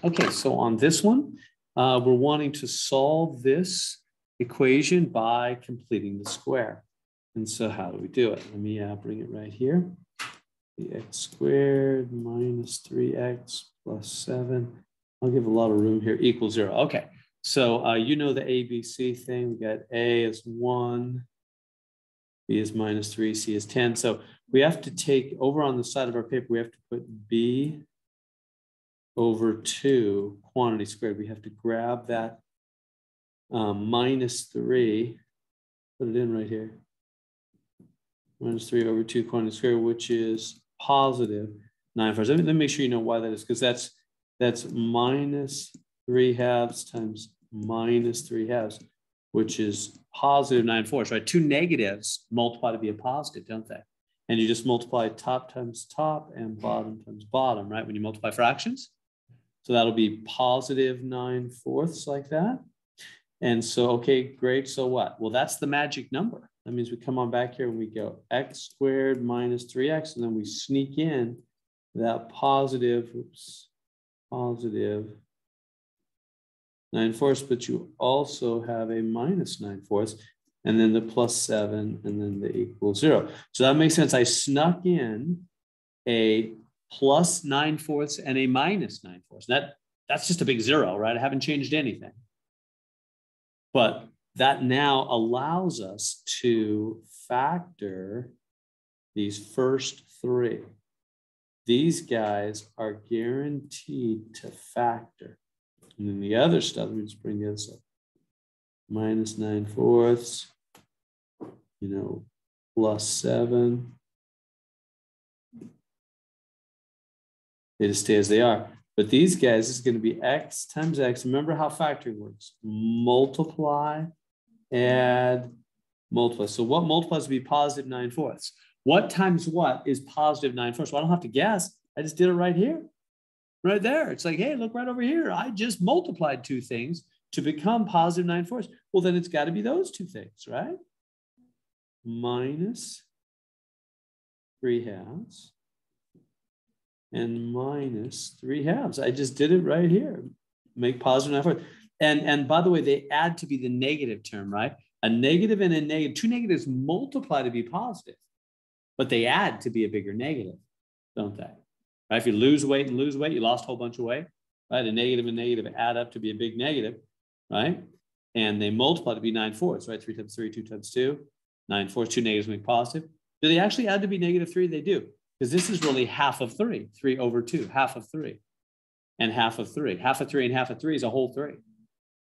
Okay, so on this one, we're wanting to solve this equation by completing the square. And so how do we do it? Let me bring it right here. The x squared minus 3x plus 7. I'll give a lot of room here, equals 0. Okay, so you know the ABC thing. We got A is 1, B is minus 3, C is 10. So we have to take, over on the side of our paper, we have to put B over 2 quantity squared. We have to grab that minus 3, put it in right here. Minus 3 over 2 quantity squared, which is positive 9/4. Let me make sure you know why that is, because that's minus 3 halves times minus 3 halves, which is positive 9/4, right? Two negatives multiply to be a positive, don't they? And you just multiply top times top and bottom times bottom, right? When you multiply fractions. So that'll be positive 9/4 like that. And so, okay, great. So what? Well, that's the magic number. That means we come on back here and we go x squared minus 3x, and then we sneak in that positive 9/4, but you also have a minus 9/4, and then the plus 7, and then the equal 0. So that makes sense. I snuck in a plus 9/4 and a minus 9/4. That's just a big 0, right? I haven't changed anything. But that now allows us to factor these first 3. These guys are guaranteed to factor. And then the other stuff, let me just bring this up. Minus 9/4, plus 7. They just stay as they are. But these guys, this is going to be x times x. Remember how factoring works. Multiply, add, multiply. So what multiplies to be positive 9/4? What times what is positive 9/4? Well, I don't have to guess. I just did it right here. Right there. It's like, hey, look right over here. I just multiplied 2 things to become positive 9/4. Well, then it's got to be those 2 things, right? Minus 3 halves. And minus 3 halves. I just did it right here. Make positive 9/4. And by the way, they add to be the negative term, right? A negative and a negative. 2 negatives multiply to be positive, but they add to be a bigger negative, don't they? Right? If you lose weight and lose weight, you lost a whole bunch of weight, right? A negative and negative add up to be a big negative, right? And they multiply to be 9/4, right? 3 times 3, 2 times 2, 9/4. 2 negatives make positive. Do they actually add to be negative 3? They do. Because this is really half of 3, 3 over 2, half of 3, and half of 3. Half of 3 and half of 3 is a whole 3,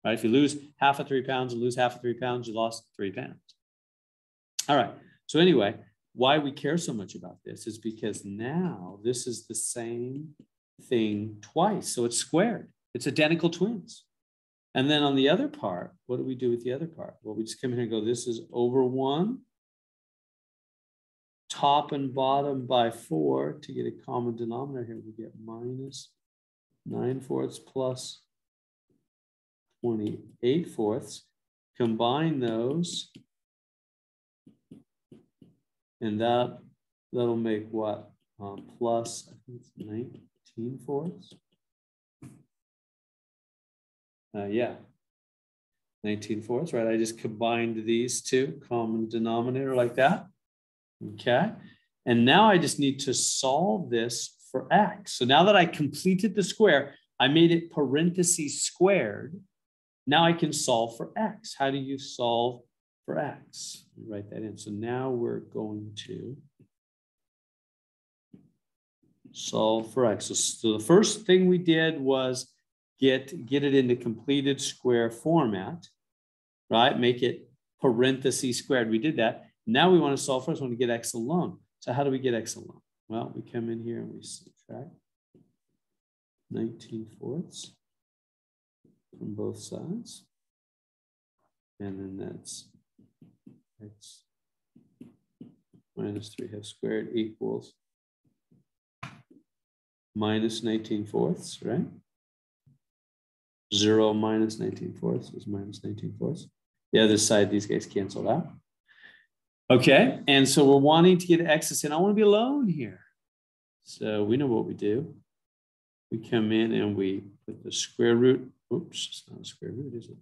right? If you lose half of 3 pounds and lose half of 3 pounds, you lost 3 pounds. All right, so anyway, why we care so much about this is because now this is the same thing twice, so it's squared. It's identical twins. And then on the other part, what do we do with the other part? Well, we just come here and go, this is over 1. Top and bottom by 4 to get a common denominator here. We get minus 9/4 plus 28/4. Combine those, and that'll make what? Plus, I think it's 19/4. Yeah, 19/4, right? I just combined these 2, common denominator like that. Okay, and now I just need to solve this for x. So now that I completed the square, I made it parentheses squared. Now I can solve for x. How do you solve for x? Write that in. So now we're going to solve for x. So the first thing we did was get it into completed square format, right? Make it parentheses squared. We did that. Now we want to solve first. We want to get x alone. So how do we get x alone? Well, we come in here and we subtract 19/4 from both sides. And then that's x minus 3 half squared equals minus 19/4, right? 0 minus 19/4 is minus 19/4. The other side, these guys cancel out. Okay, and so we're wanting to get x in. I want to be alone here. So we know what we do. we come in and we put the square root. Oops, it's not a square root, is it?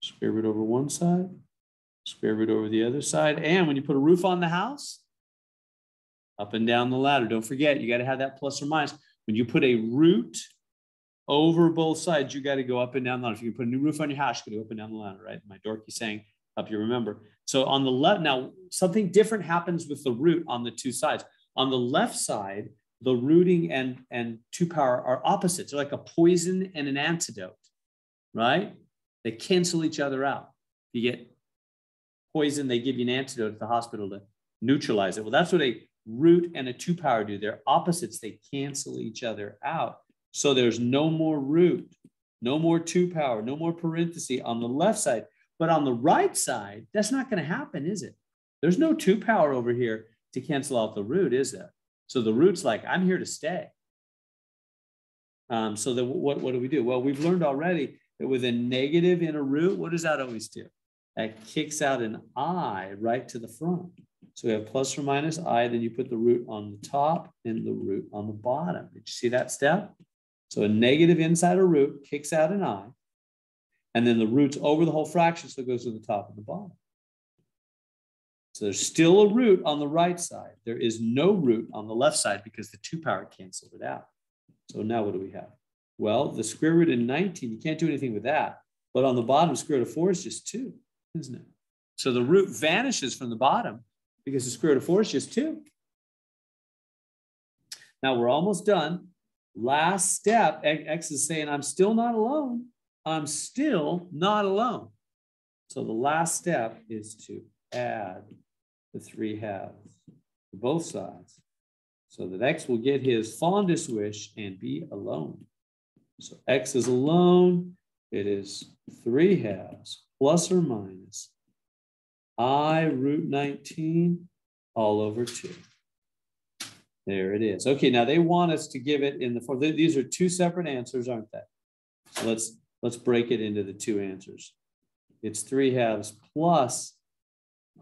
Square root over one side, square root over the other side. And when you put a roof on the house, up and down the ladder. Don't forget, you got to have that plus or minus. When you put a root over both sides, you got to go up and down the ladder. If you can put a new roof on your house, you got to go up and down the ladder, right? My dorky saying, help you remember. So on the left, now something different happens with the root on the two sides. On the left side, the rooting and 2 power are opposites. They're like a poison and an antidote, right? They cancel each other out. If you get poison, they give you an antidote at the hospital to neutralize it. Well, that's what a root and a 2 power do. They're opposites. They cancel each other out. So there's no more root, no more 2 power, no more parenthesis on the left side. But on the right side, that's not going to happen, is it? There's no 2 power over here to cancel out the root, is there? So the root's like, I'm here to stay. So then what do we do? Well, we've learned already that with a negative in a root, what does that always do? That kicks out an I right to the front. So we have plus or minus I, then you put the root on the top and the root on the bottom. Did you see that step? So a negative inside a root kicks out an I, and then the root's over the whole fraction, so it goes to the top and the bottom. So there's still a root on the right side. There is no root on the left side because the 2 power canceled it out. So now what do we have? Well, the square root of 19, you can't do anything with that. But on the bottom, square root of 4 is just 2, isn't it? So the root vanishes from the bottom because the square root of 4 is just 2. Now we're almost done. Last step, X is saying, I'm still not alone. I'm still not alone. So the last step is to add the 3 halves to both sides so that X will get his fondest wish and be alone. So X is alone. It is 3 halves plus or minus I root 19 all over 2. There it is. Okay, now they want us to give it in the form. These are 2 separate answers, aren't they? So let's break it into the 2 answers. It's 3 halves plus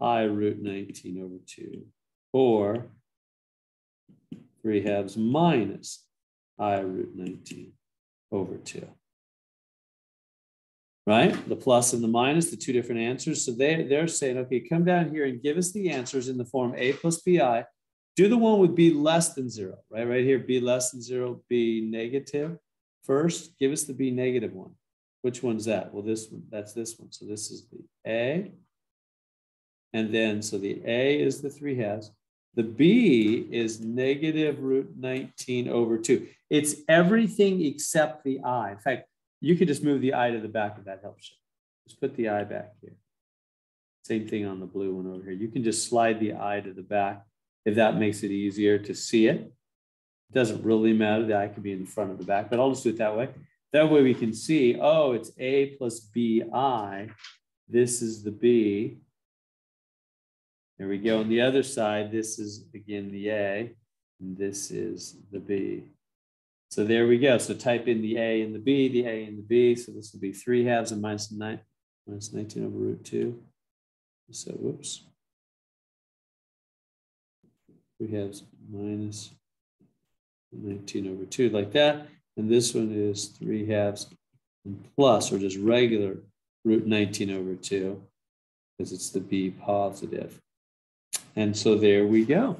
I root 19 over 2, or 3 halves minus I root 19 over 2. Right? The plus and the minus, the 2 different answers. So they're saying, okay, come down here and give us the answers in the form A plus BI. Do the one with B less than 0, right? Right here, B less than 0, B negative. First, give us the B negative one. Which one's that? Well, this one, that's this one. So this is the A. And then, so the A is the 3 halves. The B is negative root 19 over 2. It's everything except the I. In fact, you could just move the I to the back if that helps you. Just put the I back here. Same thing on the blue one over here. You can just slide the I to the back if that makes it easier to see it. It doesn't really matter. The I could be in the front or the back, but I'll just do it that way. That way we can see, oh, it's A plus BI. This is the B. There we go. On the other side, this is, again, the A, and this is the B. So there we go. So type in the A and the B, the A and the B. So this will be 3 halves and minus 19 over root 2. So, whoops. 3 halves minus 19 over 2, like that. And this one is 3 halves and plus, or just regular root 19 over 2, because it's the B positive. And so there we go.